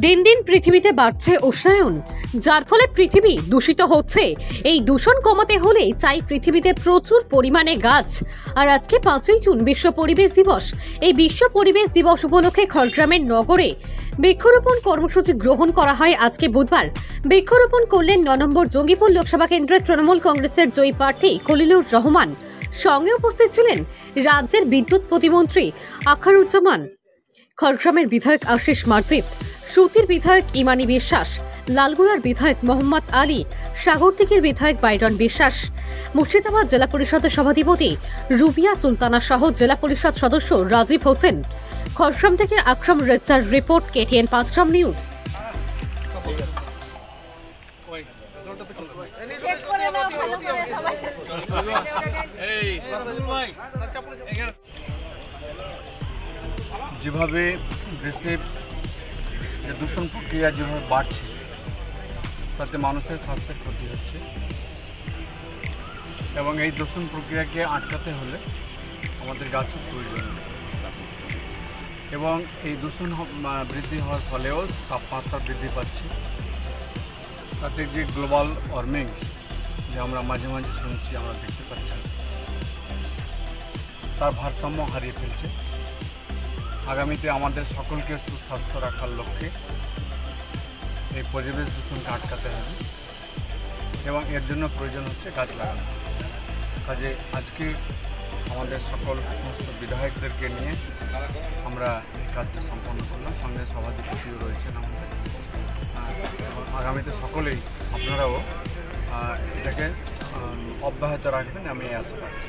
দিন দিন পৃথিবীতে বাড়ছে উষ্ণায়ন, যার ফলে পৃথিবী দূষিত হচ্ছে। এই দূষণ কমাতে হলে চাই পৃথিবীতে প্রচুর পরিমাণে গাছ। আর আজকে 5ই জুন বিশ্ব পরিবেশ দিবস। এই বিশ্ব পরিবেশ দিবস উপলক্ষে খড়গ্রামের নগরে বৃক্ষরোপণ কর্মসূচি গ্রহণ করা হয়। আজকে বুধবার বৃক্ষরোপণ করলেন 9 নম্বর জঙ্গিপুর লোকসভা কেন্দ্রের তৃণমূল কংগ্রেসের জয়ী প্রার্থী খলিলুর রহমান। সঙ্গে উপস্থিত ছিলেন রাজ্যের বিদ্যুৎ প্রতিমন্ত্রী আখতারুজ্জামান, খড়গ্রামের বিধায়ক আশিস মার্জিত, সুতির বিধায়ক ইমানি বিশ্বাস, লালগুড়ার বিধায়ক মোহাম্মদ আলী, সাগরদিঘির বিধায়ক বাইরন বিশ্বাস, মুর্শিদাবাদ জেলা পরিষদের সভাধিপতি রুবিয়া সুলতানা সহ জেলা পরিষদ সদস্য রাজীব হোসেন। খড়গ্রাম থেকে আকরাম রেজ্জার রিপোর্ট, KTN 5 নিউজ। যেভাবে দেশে দূষণ প্রক্রিয়া যেভাবে বাড়ছে, তাতে মানুষের স্বাস্থ্যের ক্ষতি হচ্ছে এবং এই দূষণ প্রক্রিয়াকে আটকাতে হলে আমাদের গাছের প্রয়োজন এবং এই দূষণ বৃদ্ধি হওয়ার ফলেও তাপমাত্রা বৃদ্ধি পাচ্ছে। তাতে যে গ্লোবাল ওয়ার্মিং যে আমরা মাঝে মাঝে শুনছি, আমরা দেখতে পাচ্ছি, তার ভারসাম্য হারিয়ে ফেলছে। আগামীতে আমাদের সকলকে সুস্বাস্থ্য রাখার লক্ষ্যে এই পরিবেশ দূষণকে আটকাতে হবে এবং এর জন্য প্রয়োজন হচ্ছে গাছ লাগানো। কাজে আজকে আমাদের সকল সমস্ত বিধায়কদেরকে নিয়ে আমরা এই কাজটা সম্পন্ন করলাম। সঙ্গে সভাধিপতিও রয়েছেন আমাদের। আগামীতে সকলেই আপনারাও এটাকে অব্যাহত রাখবেন, আমি এই আশা রাখছি।